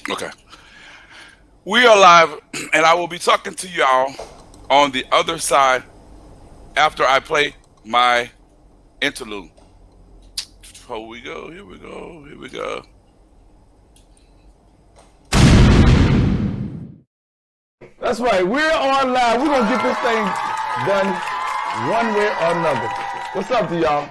Okay. We are live, and I will be talking to y'all on the other side after I play my interlude. Here we go. Here we go. Here we go. That's right. We're on live. We're gonna get this thing done one way or another. What's up to y'all?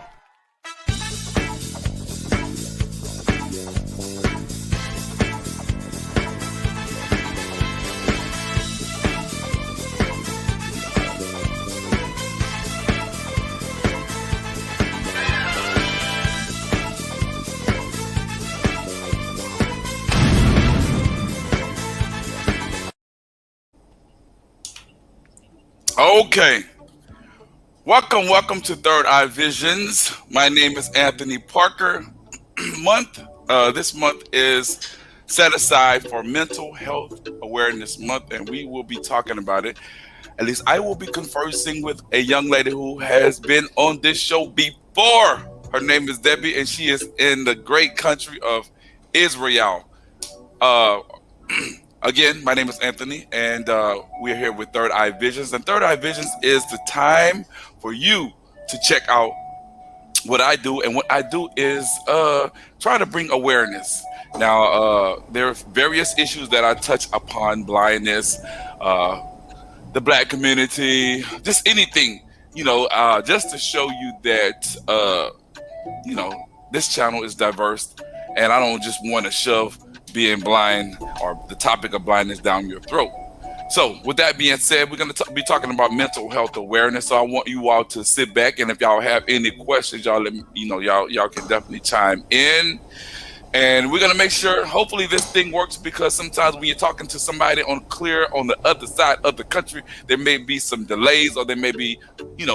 Okay. Welcome to Third Eye Visions. My name is Anthony Parker. This month is set aside for Mental Health Awareness Month, and we will be talking about it. At least I will be conversing with a young lady who has been on this show before. Her name is Debbie, and she is in the great country of Israel. Uh, Again, my name is Anthony, and we're here with Third Eye Visions. And Third Eye Visions is the time for you to check out what I do. And what I do is try to bring awareness. Now, there are various issues that I touch upon: blindness, uh, the black community, just anything, just to show you that, you know, this channel is diverse, and I don't just want to shove being blind or the topic of blindness down your throat. So, with that being said, we're going to be talking about mental health awareness. So, I want you all to sit back, and if y'all have any questions, y'all let me, y'all can definitely chime in. And we're gonna make sure, hopefully, this thing works, because sometimes when you're talking to somebody on the other side of the country, there may be some delays, or there may be,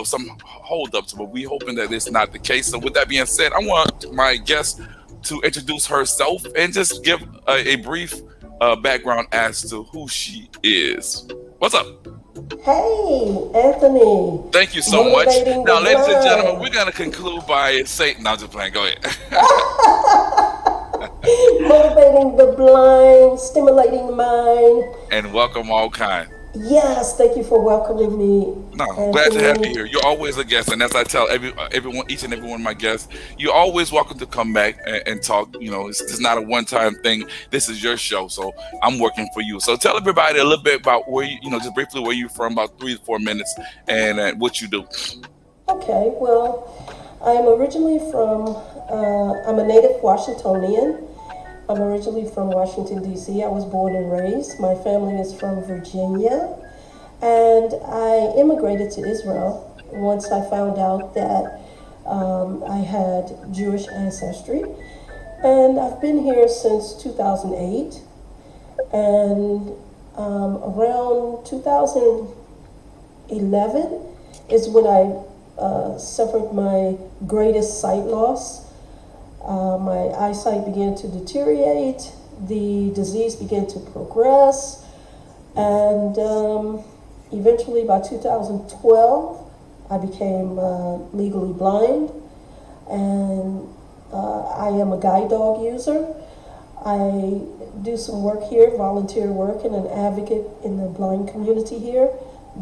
some holdups. But we hoping that it's not the case. So with that being said, I want my guest to introduce herself and just give a brief background as to who she is. What's up? Hey, Anthony. Thank you so much. Motivating the Now, ladies and gentlemen, we're blind. gonna conclude by saying, "No, I'm just playing. Go ahead." Motivating the blind, stimulating the mind. And welcome all kind. Yes, thank you for welcoming me, No, glad to have you Anthony. here. You're always a guest, and as I tell everyone, each and every one of my guests, you're always welcome to come back and talk. It's not a one-time thing. This is your show, so I'm working for you. So tell everybody a little bit about where just briefly where you're from, about 3 to 4 minutes, and what you do. Okay, well, I am originally from, I'm a native Washingtonian. I'm originally from Washington, D.C. I was born and raised. My family is from Virginia. And I immigrated to Israel once I found out that I had Jewish ancestry. And I've been here since 2008. And around 2011 is when I suffered my greatest sight loss. My eyesight began to deteriorate, the disease began to progress, and eventually by 2012, I became legally blind, and I am a guide dog user. I do some work here, volunteer work, and an advocate in the blind community here.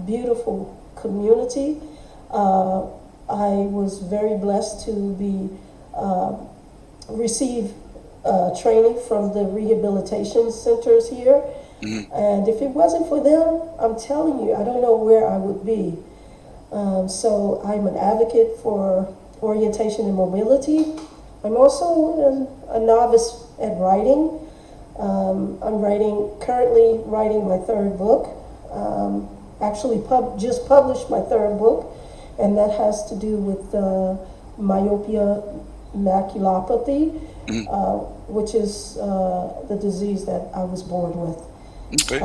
Beautiful community. I was very blessed to be receive training from the rehabilitation centers here. Mm-hmm. And if it wasn't for them, I'm telling you, I don't know where I would be. So I'm an advocate for orientation and mobility. I'm also a novice at writing. Currently writing my third book. Actually, just published my third book, and that has to do with myopia maculopathy, which is the disease that I was born with. Okay.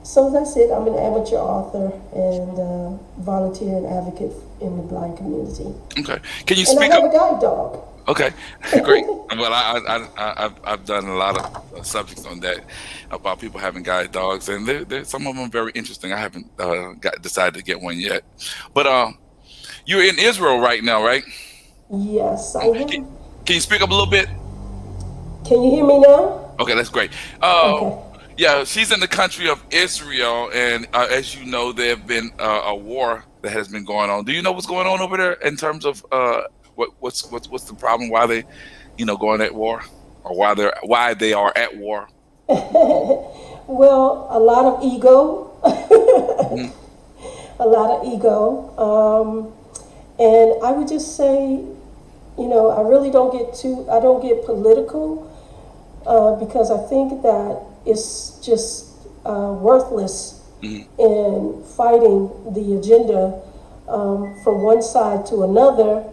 So that's it. I'm an amateur author and volunteer and advocate in the blind community. Okay. Can you And I speak have up? a guide dog. Okay, great. Well, I've done a lot of subjects on that about people having guide dogs, and some of them very interesting. I haven't decided to get one yet, but you're in Israel right now, right? Yes, I Can, am. can you speak up a little bit? Can you hear me now? Okay, that's great. Okay. Yeah, she's in the country of Israel, and as you know, there have been a war that has been going on. Do you know what's going on over there in terms of what's the problem? Why they, going at war, or why they are at war? Well, a lot of ego, Hmm. a lot of ego. And I would just say, I really I don't get political because I think that it's just worthless Hmm. in fighting the agenda from one side to another.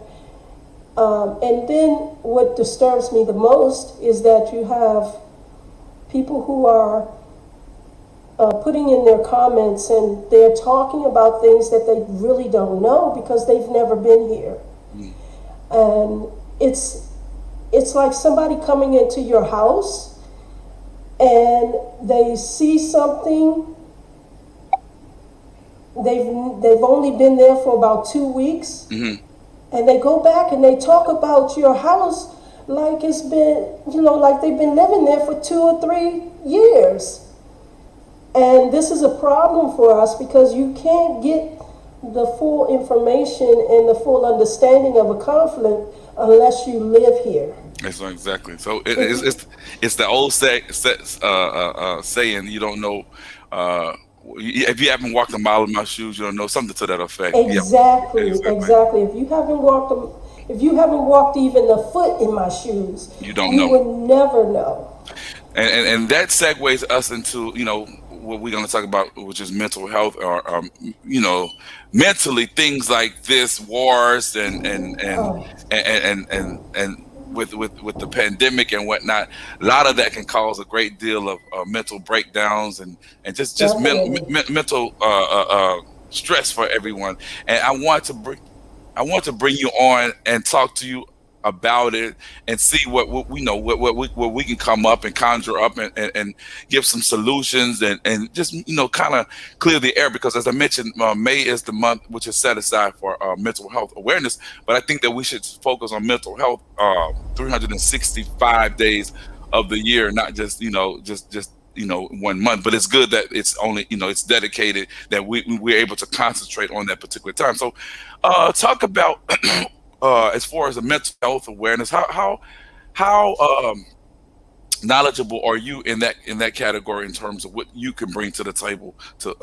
And then what disturbs me the most is that you have people who are putting in their comments and they're talking about things that they really don't know because they've never been here. Hmm. And it's like somebody coming into your house and they see something. They've only been there for about 2 weeks, Hmm. and they go back and they talk about your house like it's been, like they've been living there for 2 or 3 years. And this is a problem for us because you can't get the full information and the full understanding of a conflict unless you live here. That's right, exactly. So If you, it's the old saying, you don't know. Uh, if you haven't walked a mile in my shoes, you don't know, something to that effect. Yeah, exactly, exactly. exactly. If you haven't walked even a foot in my shoes, You don't you know. would never know. And that segues us into what we're going to talk about, which is mental health, or you know mentally, things like this, wars, Oh, and with the pandemic and whatnot. A lot of that can cause a great deal of mental breakdowns, and just definitely. mental stress for everyone. And I want to bring you on and talk to you about it and see what we know, what we can come up and conjure up, and give some solutions, and just kind of clear the air, because as I mentioned, May is the month which is set aside for mental health awareness. But I think that we should focus on mental health 365 days of the year, not just just 1 month. But it's good that it's only it's dedicated, that we're able to concentrate on that particular time. So talk about as far as the mental health awareness, how knowledgeable are you in that category, in terms of what you can bring to the table to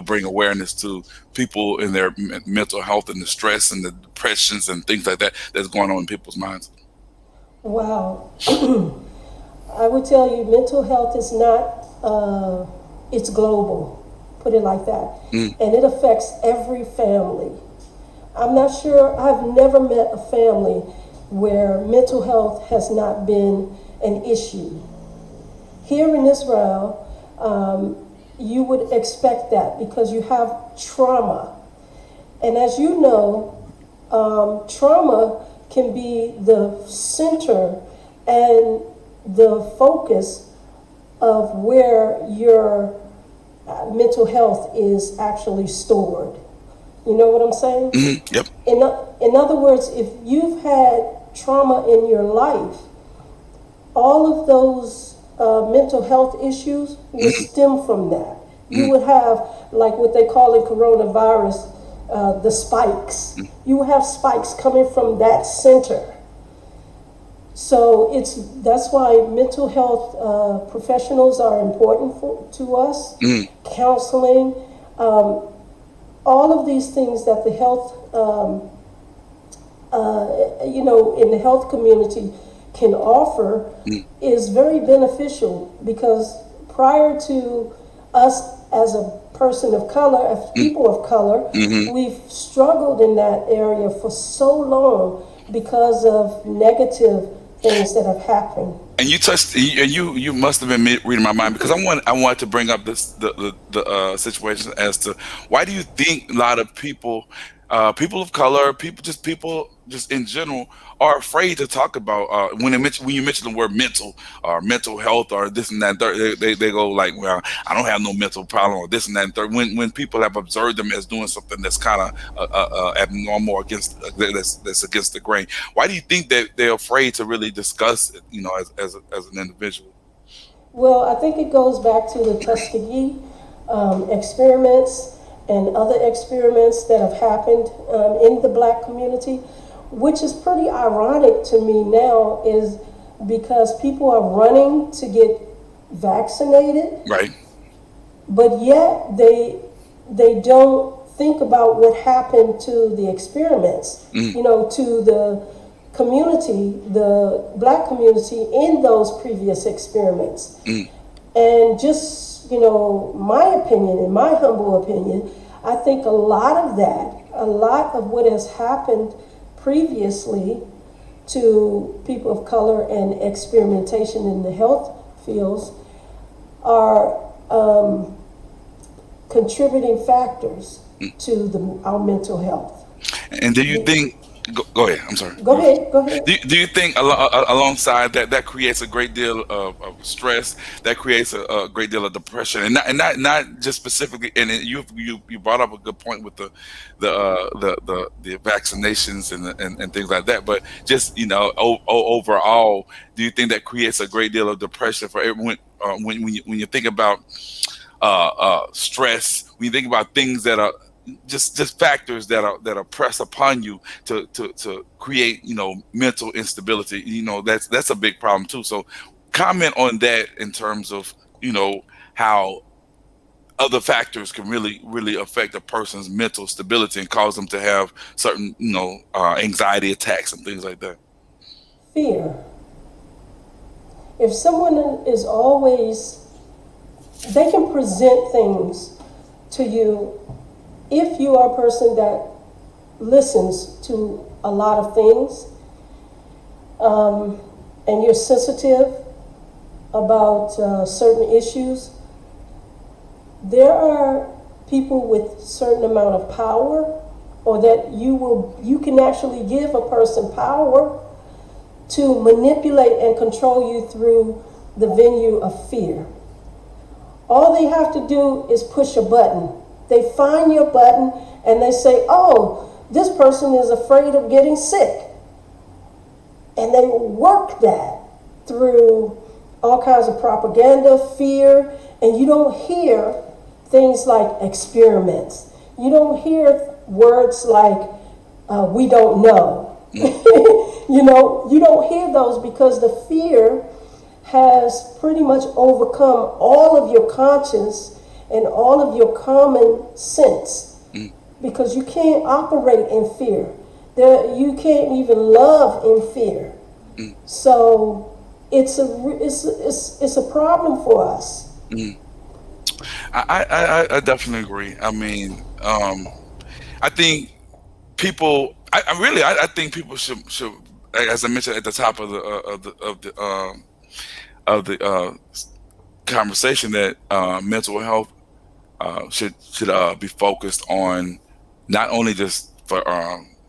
bring awareness to people in their mental health, and the stress and the depressions and things like that that's going on in people's minds. Wow. I would tell you, mental health is not, it's global, put it like that. Mm, And it affects every family. I'm not sure, I've never met a family where mental health has not been an issue. Here in Israel, you would expect that because you have trauma. And as you know, trauma can be the center and the focus of where your mental health is actually stored. You know what I'm saying? yep. In other words, if you've had trauma in your life, all of those mental health issues would stem from that. You Mm, would have, like what they call in coronavirus, the spikes. You would have spikes coming from that center. So that's why mental health professionals are important to us. mm, Counseling, all of these things that the health, in the health community can offer mm, is very beneficial because prior to us as a person of color, as mm, people of color, mm-hmm. we've struggled in that area for so long because of negative things that have happened. And you must have been reading my mind, because I want to bring up this the situation as to why do you think a lot of people, people of color, people just in general are afraid to talk about when you mention the word mental or mental health or this and that and third, they go like, well, I don't have no mental problem or this and that and third. When people have observed them as doing something that's kind of abnormal or against that's against the grain, why do you think that they're afraid to really discuss it, as an individual? Well, I think it goes back to the Tuskegee experiments and other experiments that have happened in the black community, which is pretty ironic to me now, is because people are running to get vaccinated, Right. but yet they don't think about what happened to the experiments, Mm, to the community, the black community in those previous experiments. mm, And just, my opinion, in my humble opinion, I think a lot of what has happened previously to people of color and experimentation in the health fields are contributing factors mm. to our mental health. And do you think? Go ahead. I'm sorry. Go ahead, go ahead. Do you think alongside that creates a great deal of stress, that creates a great deal of depression, and not just specifically, and you brought up a good point with the vaccinations and things like that, but just overall, do you think that creates a great deal of depression for everyone when you think about stress, when you think about things that are just factors that are pressed upon you to create mental instability, that's a big problem too. So comment on that in terms of how other factors can really affect a person's mental stability and cause them to have certain anxiety attacks and things like that. Fear. If someone is always, they can present things to you if you are a person that listens to a lot of things, and you're sensitive about certain issues. There are people with certain amount of power, or that you can actually give a person power to manipulate and control you through the venue of fear. All they have to do is push a button. They find your button and they say, oh, this person is afraid of getting sick. And they work that through all kinds of propaganda, fear, and you don't hear things like experiments. You don't hear words like, we don't know. You don't hear those because the fear has pretty much overcome all of your conscience and all of your common sense, because you can't operate in fear. You can't even love in fear. So it's a problem for us. I definitely agree. I mean, I think people. I think people should, as I mentioned at the top of the conversation, that mental health should be focused on not only just for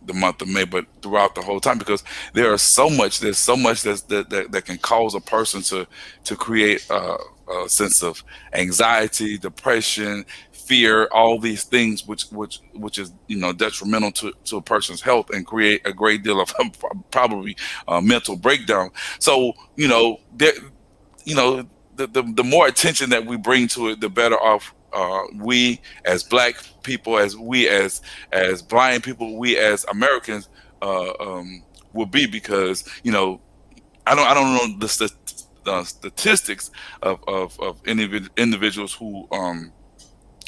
the month of May, but throughout the whole time, because there's so much that can cause a person to create a sense of anxiety, depression, fear, all these things, which is detrimental to a person's health and create a great deal of probably mental breakdown. So there you know the more attention that we bring to it, the better off we as black people, as we as blind people, we as Americans will be, because I don't know the statistics of individuals who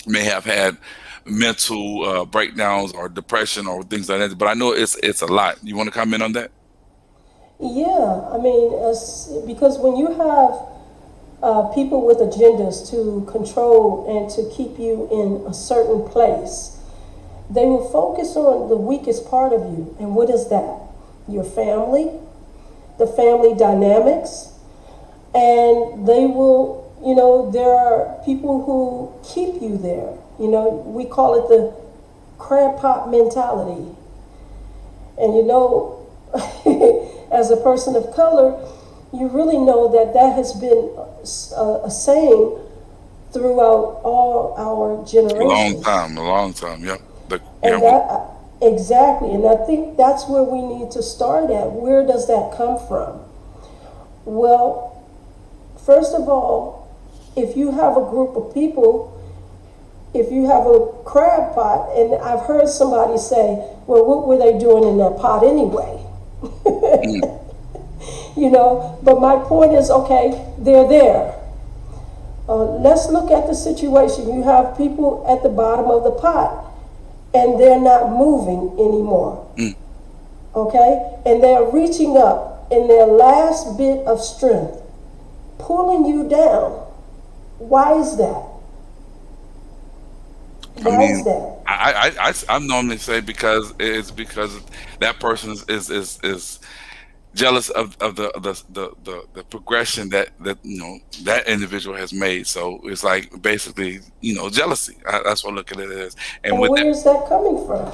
may have had mental breakdowns or depression or things like that, but I know it's a lot. You want to comment on that? Yeah, I mean, because when you have people with agendas to control and to keep you in a certain place, they will focus on the weakest part of you. And what is that? Your family, the family dynamics, and they will, there are people who keep you there. We call it the crab pot mentality. And you know, as a person of color, you really know that that has been a saying throughout all our generations. A long time. Yep. Yeah. And that, exactly, and I think that's where we need to start at. Where does that come from? Well, first of all, if you have a group of people, if you have a crab pot, and I've heard somebody say, well, what were they doing in that pot anyway? Mm. You know, but my point is, okay, they're there. Let's look at the situation. You have people at the bottom of the pot, and they're not moving anymore. Mm. Okay? And they're reaching up in their last bit of strength, pulling you down. Why is that? I Why is mean, that? I normally say because that person is jealous of the progression that that individual has made. So it's like basically jealousy. That's what I look at it as. And And with where is that coming from?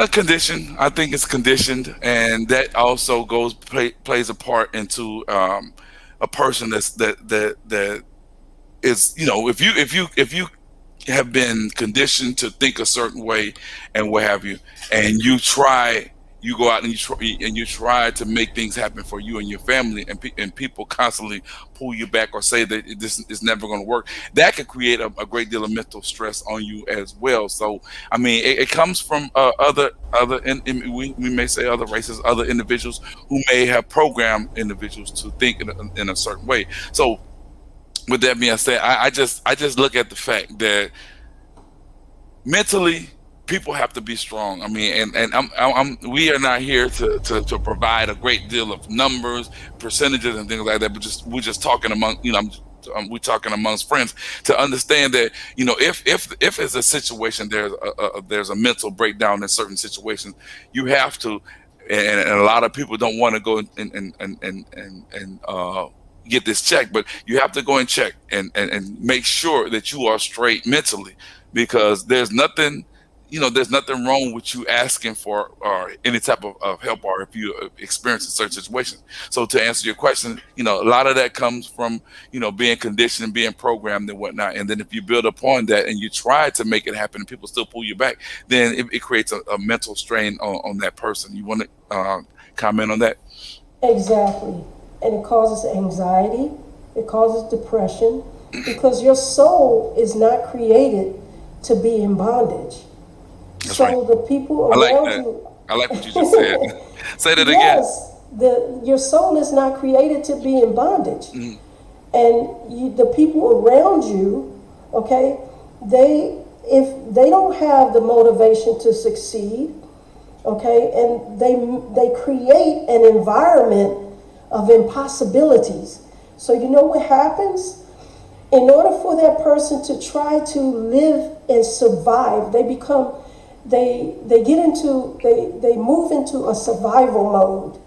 a condition, I think it's conditioned, and that also plays a part into a person that is if you have been conditioned to think a certain way and what have you, and you go out and you try to make things happen for you and your family, and people constantly pull you back or say that this is never going to work. That could create a great deal of mental stress on you as well. So I mean, it comes from we may say other races, other individuals who may have programmed individuals to think in a certain way. So with that being said, I just look at the fact that mentally people have to be strong. I mean, we are not here to provide a great deal of numbers, percentages, and things like that. But we're just talking among we're talking amongst friends to understand that if it's a situation, there's a mental breakdown in certain situations, you have to, and a lot of people don't want to go and get this checked, but you have to go and check and make sure that you are straight mentally, because there's nothing wrong with you asking for any type of help, or if you experience a certain situation. So to answer your question, a lot of that comes from being conditioned and being programmed and whatnot. And then if you build upon that and you try to make it happen and people still pull you back, then it creates a mental strain on that person. You want to comment on that? Exactly. And it causes anxiety, it causes depression, because your soul is not created to be in bondage. That's right. So the people I like around that. you, I like what you just said. Say that again. yes, your soul is not created to be in bondage. Mm. And the people around you, okay, if they don't have the motivation to succeed, okay, and they create an environment of impossibilities. So you know what happens? In order for that person to try to live and survive, they move into a survival mode.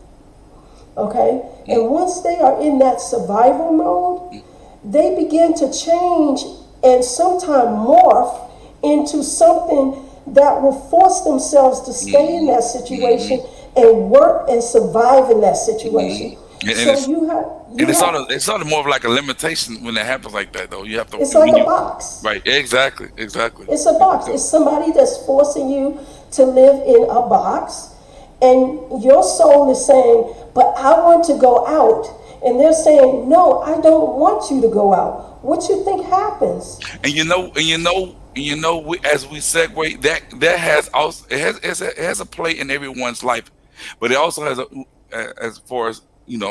Okay? And once they are in that survival mode, they begin to change and sometimes morph into something that will force themselves to stay in that situation and work and survive in that situation. And So it's you have it's sort of more of like a limitation when it happens like that, though. You have to it's like when a you box. right, exactly, exactly. It's a box. It's somebody that's forcing you to live in a box, and your soul is saying, "But I want to go out," and they're saying, "No, I don't want you to go out." What you think happens? As we segue, that has also it has a play in everyone's life, but it also has as far as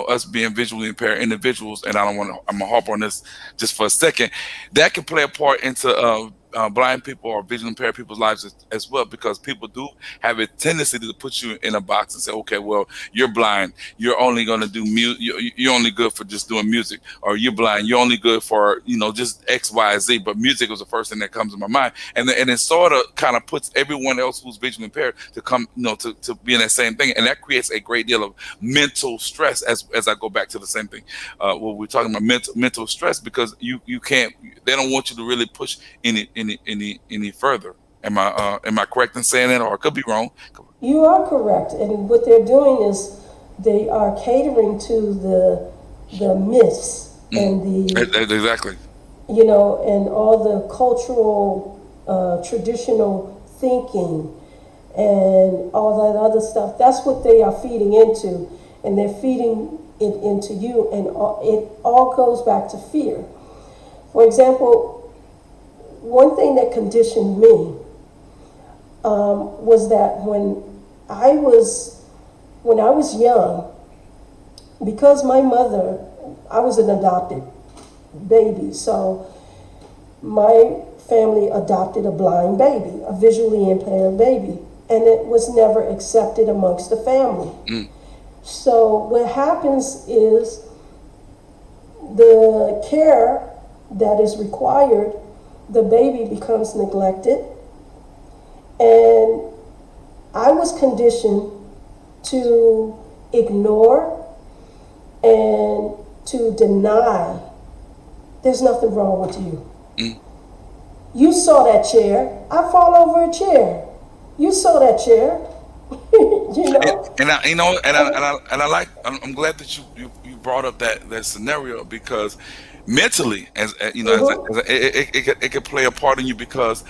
us being visually impaired individuals, and I'm gonna harp on this just for a second. That can play a part into blind people or visually impaired people's lives as well, because people do have a tendency to put you in a box and say, okay, well, you're blind, you're only going to do music, you're only good for just doing music, or you're blind, you're only good for just X, Y, Z. But music was the first thing that comes to my mind, and it sort of kind of puts everyone else who's visually impaired to come to be in that same thing, and that creates a great deal of mental stress. As I go back to the same thing, what we're talking about, mental stress, because you can't, they don't want you to really push any further. Am I correct in saying that, or I could be wrong? You are correct, and what they're doing is they are catering to the myths Mm. and the Exactly. and all the cultural, traditional thinking and all that other stuff. That's what they are feeding into, and they're feeding it into you, and it all goes back to fear. For example, one thing that conditioned me was that I was when I was young, because my mother, I was an adopted baby, so my family adopted a blind baby, a visually impaired baby, and it was never accepted amongst the family. Mm. So what happens is the care that is required, the baby becomes neglected, and I was conditioned to ignore and to deny. There's nothing wrong with you. Mm. You saw that chair. I fall over a chair. You saw that chair. you And, know? and I, And, I'm glad that you brought up that scenario, because mentally, mhm, it could play a part in you, because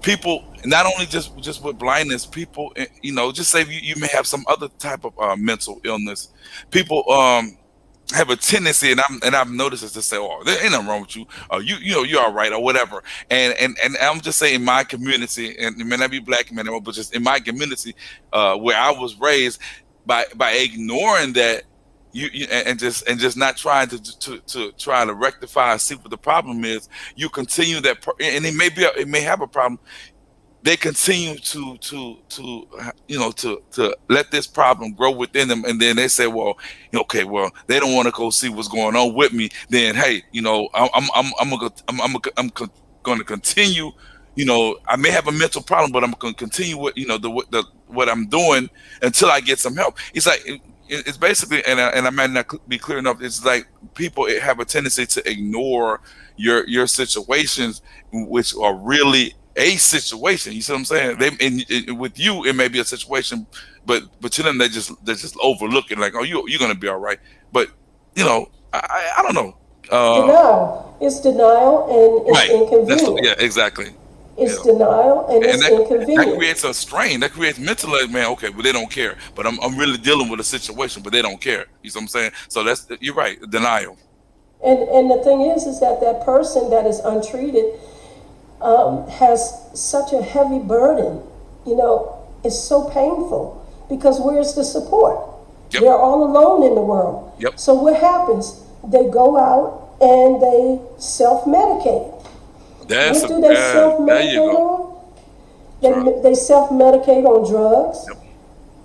people, not only just with blindness, people, just say you may have some other type of mental illness. People have a tendency, and I've noticed this, to say, "Oh, there ain't nothing wrong with you. You're all right," or whatever. And I'm just saying, in my community, and it may not be black men, but just in my community, where I was raised, by ignoring that, and just not trying to try to rectify, see what the problem is. You continue that, and it may have a problem. They continue to let this problem grow within them, and then they say, well, okay, well, they don't want to go see what's going on with me. Then, hey, going to continue. I may have a mental problem, but I'm going to continue with what I'm doing until I get some help. It's like, it's basically, and I might not be clear enough. It's like people have a tendency to ignore your situations, which are really a situation. You see what I'm saying? With you, it may be a situation, but to them, they just overlook it, like, oh, you're gonna be all right. But I don't know. denial. It's denial and it's Right. Yeah, inconvenient. exactly. You It's know, denial and and it's that inconvenient. creates a strain. That creates mental, like, man, okay, but they don't care. But I'm really dealing with a situation, but they don't care. You see what I'm saying? So you're right. Denial. And the thing is that that person that is untreated has such a heavy burden. It's so painful because where's the support? Yep. They're all alone in the world. Yep. So what happens? They go out and they self-medicate. That's What do they there you self-medicate go. on? Drug. They self-medicate on drugs. Yep.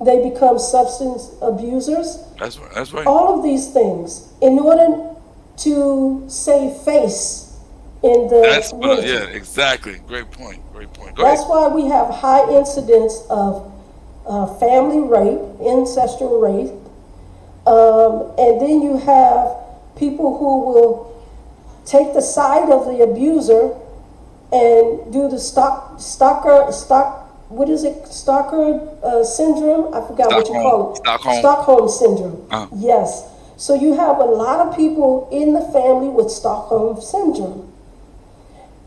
They become substance abusers. That's right. That's right. All of these things in order to save face in the That's what. community. Yeah. Exactly. Great point. Great point. Go ahead. That's why we have high incidence of family rape, ancestral rape, and then you have people who will take the side of the abuser and do the what is it, stalker syndrome? I forgot what you Stockholm. call it. Stockholm. Stockholm syndrome. Uh, Yes. So you have a lot of people in the family with Stockholm syndrome.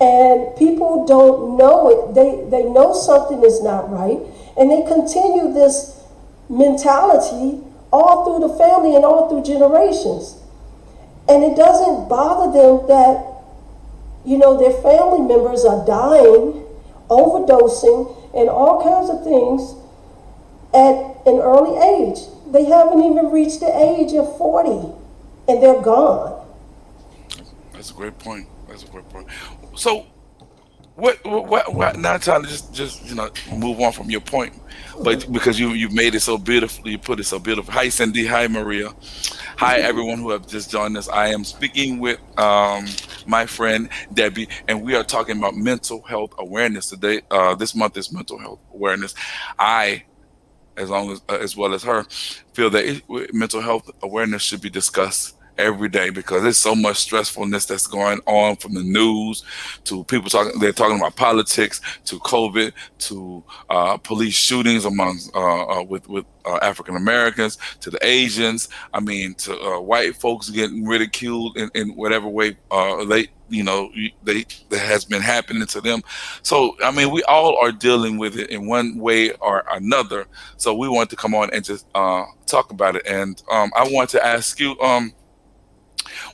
And people don't know it. They know something is not right, and they continue this mentality all through the family and all through generations. And it doesn't bother them that their family members are dying, overdosing, and all kinds of things at an early age. They haven't even reached the age of 40, and they're gone. that's a great point. That's a great point. So, what? Not trying to just move on from your point, but because you've made it so beautifully, you put it so beautiful. Hi, Cindy. Hi, Maria. Hi, everyone who have just joined us. I am speaking with my friend Debbie, and we are talking about mental health awareness today. This month is mental health awareness. I, as well as her, feel that mental health awareness should be discussed every day because there's so much stressfulness that's going on from the news to people talking. They're talking about politics to COVID to police shootings among with African Americans to the Asians. I mean, to white folks getting ridiculed in whatever way they that has been happening to them. So I mean, we all are dealing with it in one way or another. So we want to come on and just talk about it. And I want to ask you,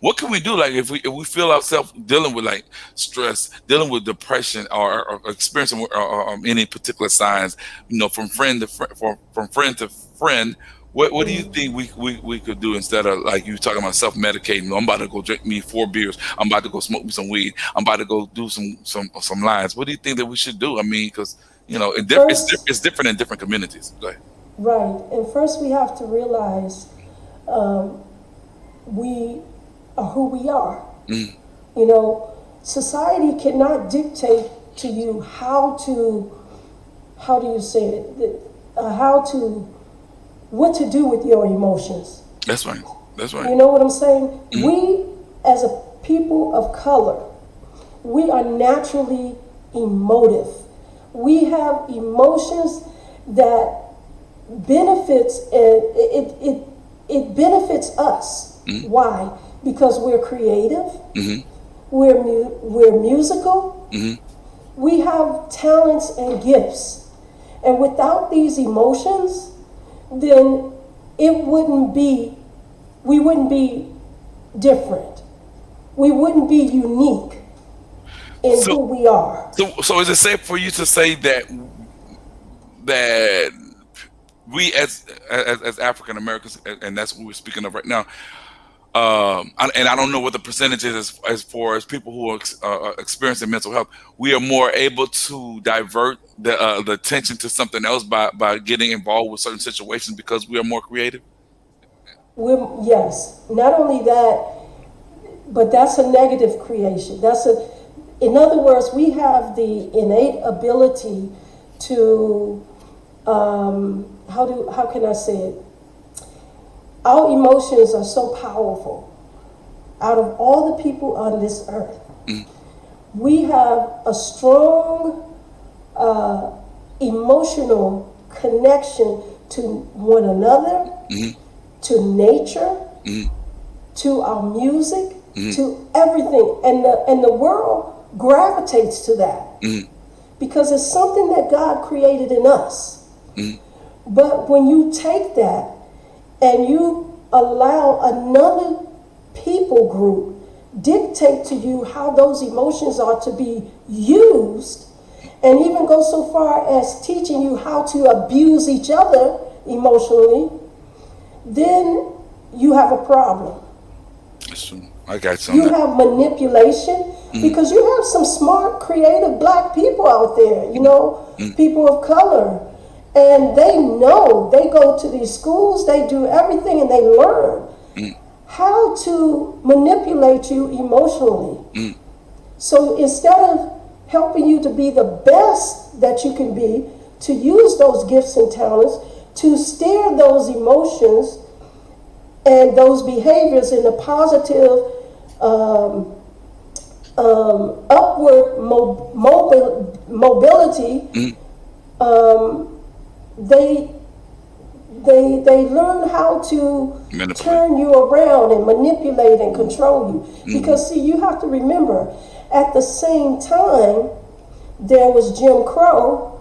what can we do? Like if we feel ourselves dealing with like stress, dealing with depression, or experiencing any particular signs, from friend to from friend to friend. What do you think we could do instead of like you talking about self-medicating? I'm about to go drink me 4 beers. I'm about to go smoke me some weed. I'm about to go do some lines. What do you think that we should do? I mean, because First, it's different in different communities. Go ahead. right, and first we have to realize um, we are who we are. Mm, You know, society cannot dictate to you how do you say it, what to do with your emotions. that's right. That's right. You know what I'm saying? Mm, We, as a people of color, we are naturally emotive. We have emotions that benefits and it benefits us. mm, Why? Because we're creative, mm, we're musical, mm, we have talents and gifts. And without these emotions, then we wouldn't be different. We wouldn't be unique in so who we are. so is it safe for you to say that we as African Americans, and that's what we're speaking of right now. And I don't know what the percentage is as far as people who are experiencing mental health. We are more able to divert the attention to something else by getting involved with certain situations because we are more creative. Yes, not only that, but that's a negative creation. In other words, we have the innate ability to, how can I say it? Our emotions are so powerful. Out of all the people on this earth, Mm, we have a strong emotional connection to one another, mm, to nature, mm, to our music, mm, to everything. And the world gravitates to that mm, because it's something that God created in us. mm, But when you take that and you allow another people group dictate to you how those emotions are to be used, and even go so far as teaching you how to abuse each other emotionally, then you have a problem. that's true. I got you on You that. have manipulation Mm, because you have some smart, creative black people out there, mm, people of color. And they go to these schools, they do everything, and they learn mm, how to manipulate you emotionally. mm, So instead of helping you to be the best that you can be, to use those gifts and talents, to steer those emotions and those behaviors in a positive, upward mobility, mm. um, they they learn how to Manipulate. turn you around and manipulate and control you. Mm, Because see, you have to remember, at the same time there was Jim Crow,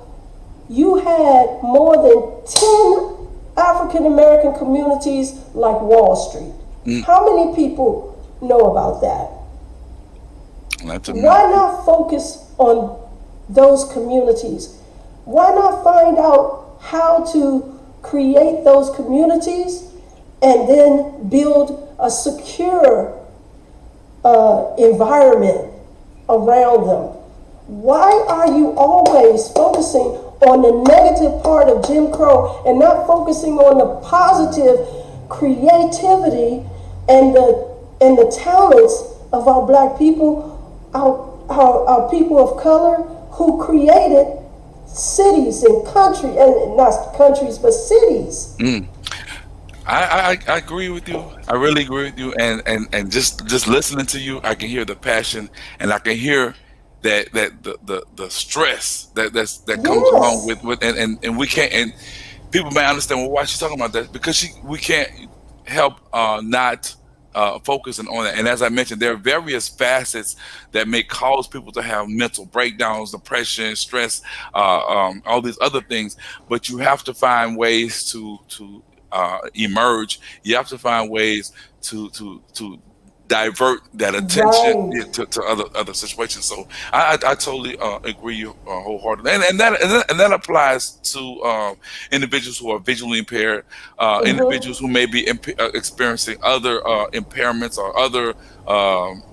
you had more than 10 African American communities like Wall Street. mm. How many people know about that? Not to Why know. not focus on those communities? Why not find out how to create those communities and then build a secure environment around them? Why are you always focusing on the negative part of Jim Crow and not focusing on the positive creativity and the talents of our black people, our people of color who created cities and country, and not countries but cities? Mm. I agree with you. I really agree with you. And just listening to you, I can hear the passion, and I can hear that the stress that comes along Yes, with and we can't, and people may understand, well, why she's talking about that, because we can't help not focusing on it. And as I mentioned, there are various facets that may cause people to have mental breakdowns, depression, stress, all these other things. But you have to find ways to emerge. You have to find ways to divert that attention, right. yeah, to other situations. So I totally agree you wholeheartedly, and that applies to individuals who are visually impaired, individuals who Mm-hmm. may be experiencing other impairments or other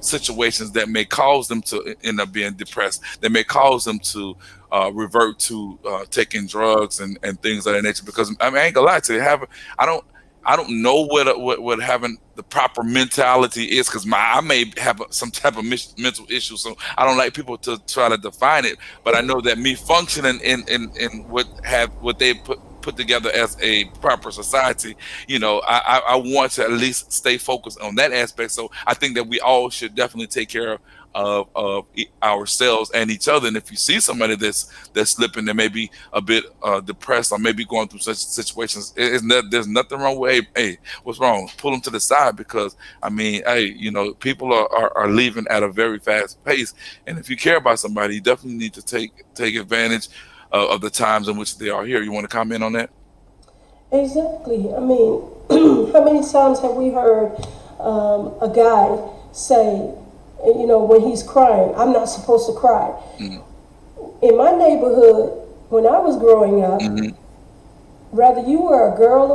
situations that may cause them to end up being depressed, that may cause them to revert to taking drugs and things of that nature. Because I mean, I ain't gonna lie to you, I don't I don't know what having the proper mentality is, because my I may have some type of mental issue, so I don't like people to try to define it. But I know that me functioning in what they put together as a proper society, I want to at least stay focused on that aspect. So I think that we all should definitely take care of ourselves and each other. And if you see somebody that's slipping, that may be a bit depressed or maybe going through such situations, there's nothing wrong with, hey, what's wrong? Pull them to the side, because I mean, hey, people are leaving at a very fast pace, and if you care about somebody, you definitely need to take advantage of the times in which they are here. You want to comment on that? Exactly. I mean, how many times have we heard a guy say, when he's crying, I'm not supposed to cry. Hmm. In my neighborhood, when I was growing up, Hmm. whether you were a girl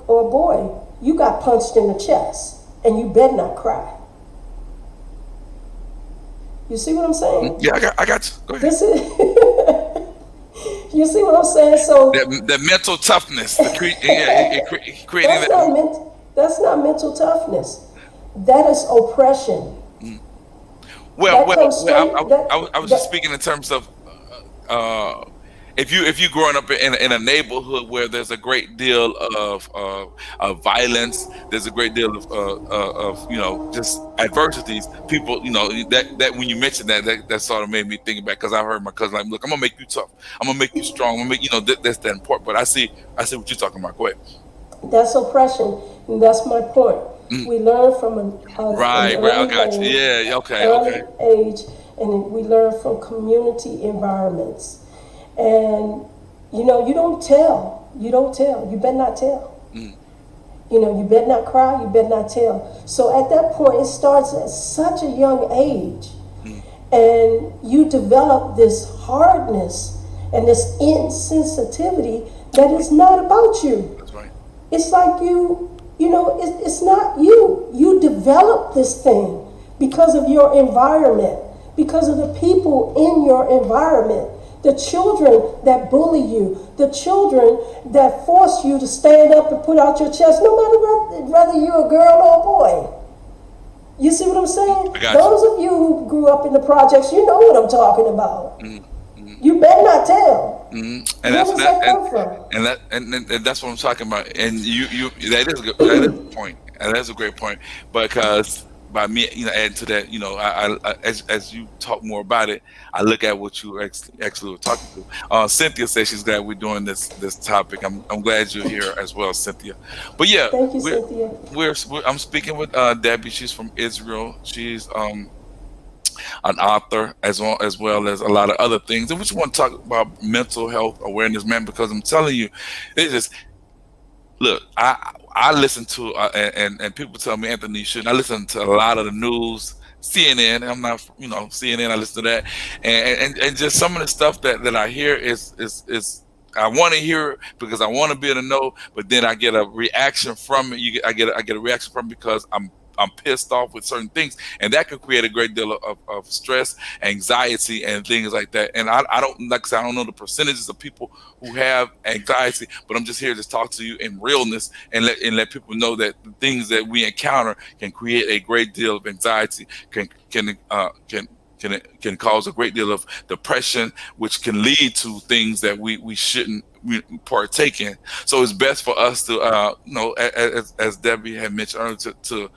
or a boy, you got punched in the chest, and you better not cry. You see what I'm saying? Yeah, I got you. Go ahead. This is, you see what I'm saying? So The mental toughness, yeah, creating that's that. not that's not mental toughness. That is oppression. Mm. Well, That well, comes well. straight. That I was just that speaking in terms of if you growing up in a neighborhood where there's a great deal of violence, there's a great deal of just adversities. People, that when you mentioned that sort of made me think back, because I heard my cousin like, look, I'm gonna make you tough, I'm gonna make you strong, I'm gonna make that's that important. But I see what you're talking about. Go ahead. that's oppression, and that's my point. Mm. We learn from an Right, I early got you. age, Yeah, okay, early okay. age, and we learn from community environments. And you don't tell. You don't tell. You better not tell. Mm, You better not cry. You better not tell. So at that point, it starts at such a young age, mm, and you develop this hardness and this insensitivity that is not about you. that's right. It's like it's not you. You develop this thing because of your environment, because of the people in your environment, the children that bully you, the children that force you to stand up and put out your chest, no matter whether you're a girl or a boy. You see what I'm saying? I got you. Those of you who grew up in the projects, you know what I'm talking about. Mm, mm. You better not tell. And Where that's does that, that come from? and that's what I'm talking about. And that is a point, and that's a great point, because by me, adding to that, as you talk more about it, I look at what you actually were talking to. Cynthia says she's glad we're doing this topic. I'm glad you're here as well, Cynthia. But yeah, Thank you, we're Cynthia. I'm speaking with Debbie. She's from Israel. She's an author, as well as a lot of other things. And we just want to talk about mental health awareness, man, because I'm telling you, it's just, look, I listen to and people tell me, Anthony, you shouldn't. I listen to a lot of the news, CNN. I'm not, CNN. I listen to that, and just some of the stuff that I hear is I want to hear it because I want to be able to know, but then I get a reaction from it. I get a reaction from it because I'm pissed off with certain things, and that can create a great deal of stress, anxiety, and things like that. And I don't, like I said, I don't know the percentages of people who have anxiety, but I'm just here to talk to you in realness and let people know that the things that we encounter can create a great deal of anxiety, can can cause a great deal of depression, which can lead to things that we shouldn't partake in. So it's best for us to, as Debbie had mentioned earlier, to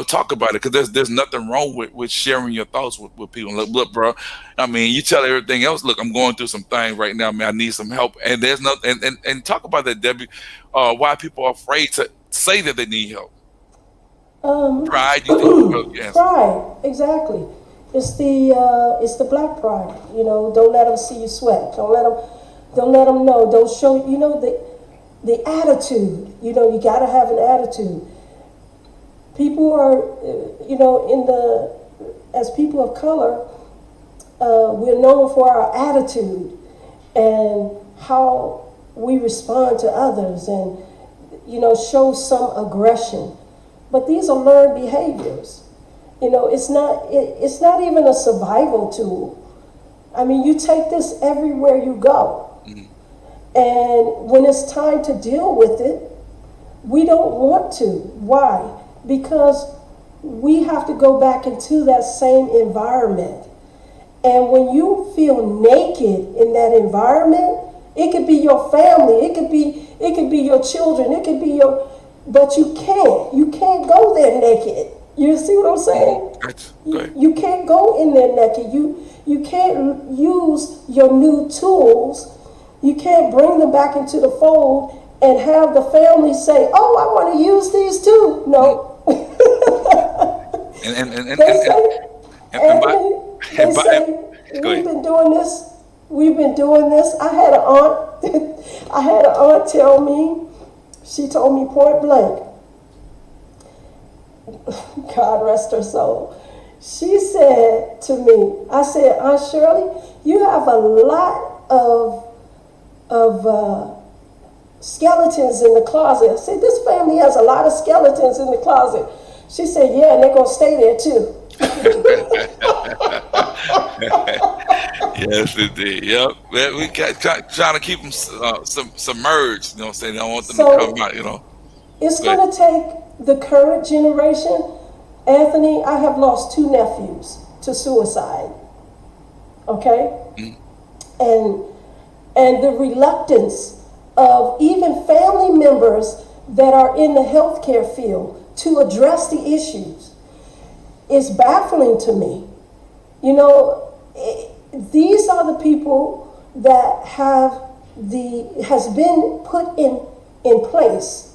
talk about it, because there's nothing wrong with sharing your thoughts with people. Look, bro, I mean, you tell everything else. Look, I'm going through some things right now, man. I need some help, and there's no and talk about that, Debbie. Why people are afraid to say that they need help. Um, Pride, you think? Oh, you answer. pride, exactly. It's the black pride. You know, don't let them see you sweat. Don't let them know. Don't show. You know the attitude. You know, you got to have an attitude. People are, in the as people of color, we're known for our attitude and how we respond to others, and show some aggression. But these are learned behaviors. It's not even a survival tool. I mean, you take this everywhere you go. Mhm. And when it's time to deal with it, we don't want to. Why? Because we have to go back into that same environment. And when you feel naked in that environment, it could be your family, it could be your children, it could be your, but you can't go there naked. You see what I'm saying? That's You, good. you can't go in there naked. You can't use your new tools. You can't bring them back into the fold and have the family say, "Oh, I want to use these too." Mhm. No. And and and and They and, and, say, and by Anthony, they and by and, say, go we've ahead. been doing this. We've been doing this. I had an aunt. I had an aunt tell me. She told me point blank. God rest her soul. She said to me, I said, Aunt Shirley, you have a lot of skeletons in the closet. I said, this family has a lot of skeletons in the closet. She said, yeah, and they're going to stay there too. Yes, indeed. Yep. We trying to keep them submerged. You know what I'm saying? I don't want them to come So out. it's But going to take the current generation. Anthony, I have lost two nephews to suicide. Okay? mm, And and the reluctance of even family members that are in the healthcare field to address the issues is baffling to me. These are the people that has been put in place,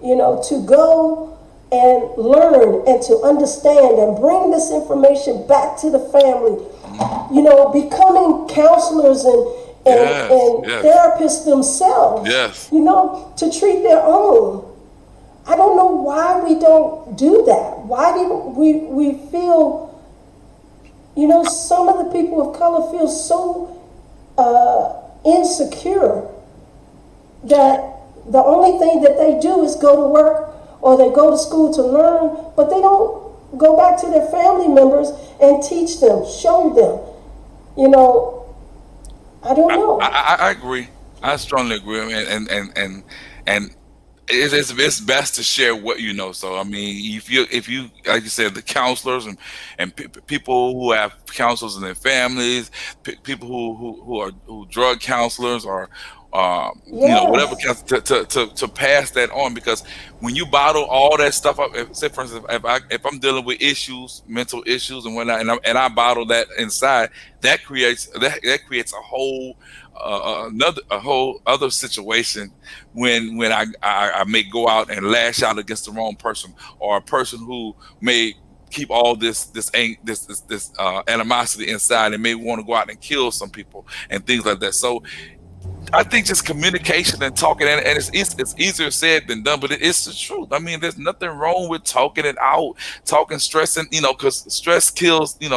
to go and learn and to understand and bring this information back to the family. mm, Becoming counselors yes, and yes, therapists themselves, yes. to treat their own. I don't know why we don't do that. Why do we feel, some of the people of color feel so insecure that the only thing that they do is go to work or they go to school to learn, but they don't go back to their family members and teach them, show them. You know, I don't I, know. I agree. I strongly agree. And it's best to share what you know. So I mean, if you like you said, the counselors and people who have counselors in their families, people who drug counselors or whatever Yes. to pass that on, because when you bottle all that stuff up, say for instance, if I'm dealing with issues, mental issues and whatnot, and I bottle that inside, that creates a whole a whole other situation when I may go out and lash out against the wrong person, or a person who may keep all this animosity inside and may want to go out and kill some people and things like that. So I think just communication and talking, and it's easier said than done, but it's the truth. I mean, there's nothing wrong with talking it out, talking, stressing, because stress kills, it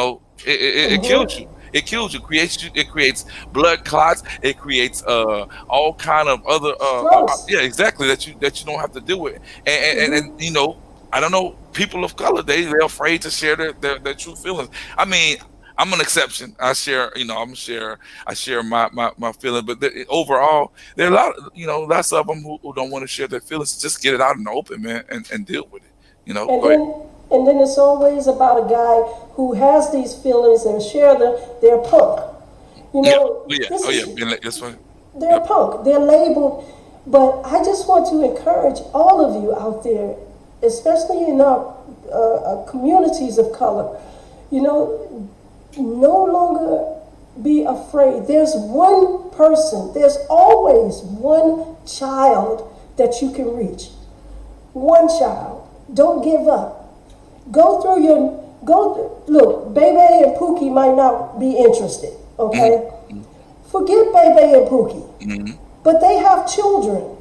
kills you. Mm-hmm. It kills you, creates you. It creates blood clots. It creates all kind of other Strokes. yeah, exactly, that you don't have to deal with. And Mm-hmm. I don't know, people of color, they're afraid to share their true feelings. I mean, I'm an exception. I share, I share my feelings, but overall, there are lots of them who don't want to share their feelings. Just get it out in the open, man, and deal with it. And Go then ahead. And then it's always about a guy who has these feelings and share them. They're punk. You Yeah. know, Oh yeah. this Oh yeah. is, This one. they're Yep. punk. They're labeled. But I just want to encourage all of you out there, especially in our communities of color, you know, no longer be afraid. There's one person, there's always one child that you can reach. One child. Don't give up. Go through your, go, look, Bebe and Pookie might not be interested, okay? Mm-hmm. Forget Bebe and Pookie. Mm-hmm. But they have children.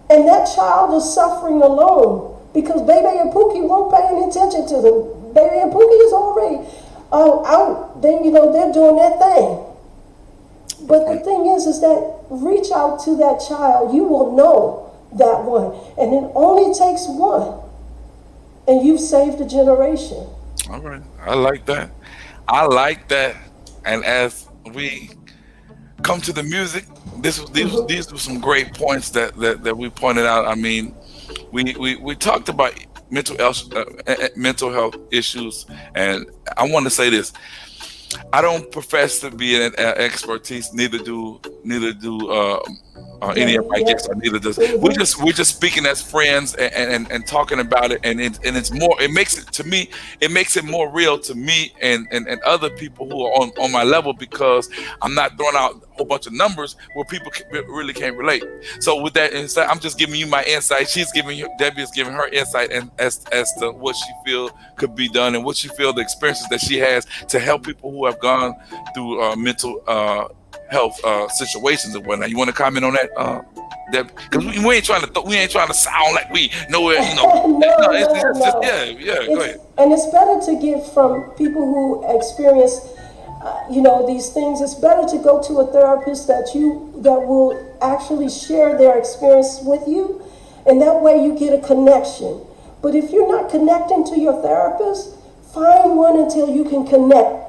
And that child is suffering alone because Bebe and Pookie won't pay any attention to them. Bebe and Pookie is already out. Then, they're doing their thing. But the thing is that reach out to that child. You will know that one. And it only takes one. And you've saved a generation. All right. I like that. I like that. And as we come to the music, these were some great points that we pointed out. I mean, we talked about mental health issues, and I want to say this: I don't profess to be an expertise. Neither do any of my Yeah. guests, or neither does. Mm-hmm. We're just speaking as friends and talking about it, and it's more. It makes it to me. It makes it more real to me and other people who are on my level, because I'm not throwing out a whole bunch of numbers where people really can't relate. So with that insight, I'm just giving you my insight. Debbie is giving her insight, and as to what she feel could be done, and what she feel the experiences that she has to help people who have gone through mental health situations and whatnot. You want to comment on that, Deb? Because we ain't trying to sound like we know it. No, No, no, it's just, no. yeah. Go It's ahead. and it's better to get from people who experience, these things. It's better to go to a therapist that will actually share their experience with you, and that way you get a connection. But if you're not connecting to your therapist, find one until you can connect.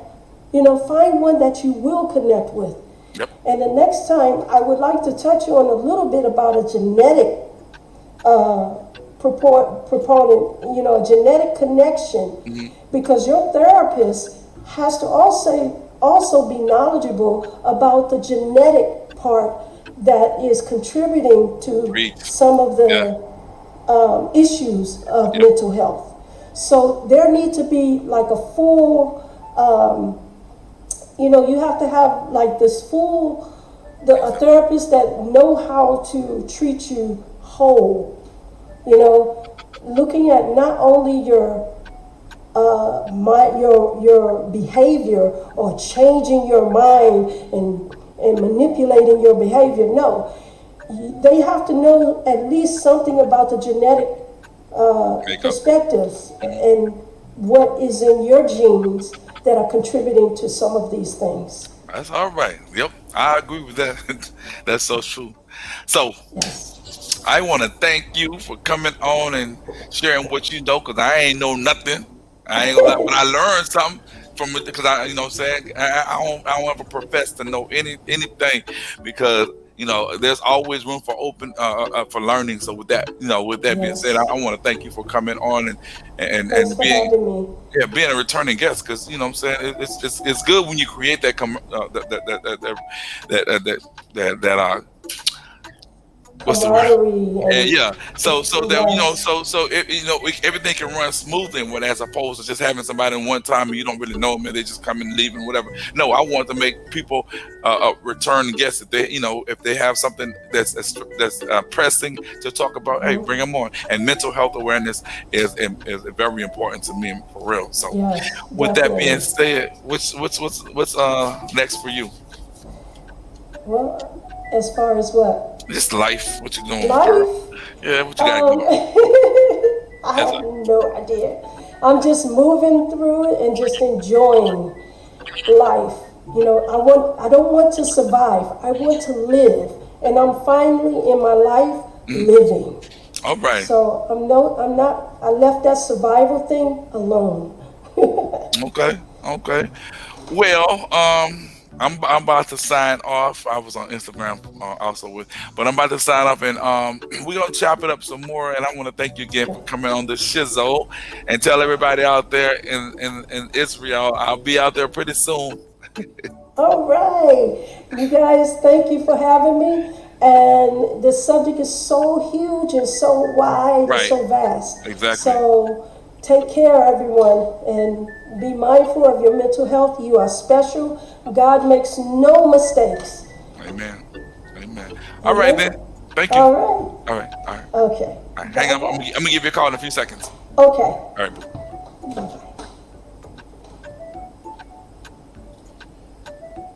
Find one that you will connect with. Yep. And the next time, I would like to touch on a little bit about a genetic uh, proponent, a genetic connection, Hmm. because your therapist has to also be knowledgeable about the genetic part that is contributing to Preach. some of Yeah. the issues of Yep. mental health. So there need to be like a full, you have to have like this full, a therapist that know how to treat you whole. Looking at not only your behavior or changing your mind and manipulating your behavior. No, they have to know at least something about the genetic Makeup. perspectives Hmm. and what is in your genes that are contributing to some of these things. That's all right. Yep, I agree with that. That's so true. So Yes. I want to thank you for coming on and sharing what you know, because I ain't know nothing. I ain't gonna lie, but I learned something from it, because what I'm saying, I don't ever profess to know anything, because there's always room for open for learning. So with that being said, I Yes. want to thank you for coming on Thanks and for being, having me. yeah, being a returning guest, because what I'm saying, it's good when you create that that what's the word? Camaraderie And and yeah, so that yes. everything can run smoothly, when as opposed to just having somebody in one time and you don't really know them and they just come and leave and whatever. No, I want to make people return guests, if they have something that's pressing to talk about. Hey, bring Mhm. them on. And mental health awareness is very important to me, for real. So Yes, with that being definitely. said, what's next for you? Well, as far as what? Just life. What you doing, girl? Life? Yeah, what you got Um, going? I As have no idea. I'm just moving through it and just enjoying life. I don't want to survive. I want to live. And I'm finally in my life mm, living. all right. So I'm not, I left that survival thing alone. Okay. Okay. Well, I'm about to sign off. I was on Instagram also but I'm about to sign off, and we're gonna chop it up some more. And I want to thank you again for coming on the shizzle, and tell everybody out there in Israel, I'll be out there pretty soon. All right. You guys, thank you for having me. And the subject is so huge and so wide and Right. so vast. Exactly. So take care, everyone, and be mindful of your mental health. You are special. God makes no mistakes. Amen. Amen. All right then. Amen. Thank you. All right. All right. All right. Okay. All right. Hang Bye on. I'm bye. gonna give you a call in a few seconds. Okay. All right. Bye bye.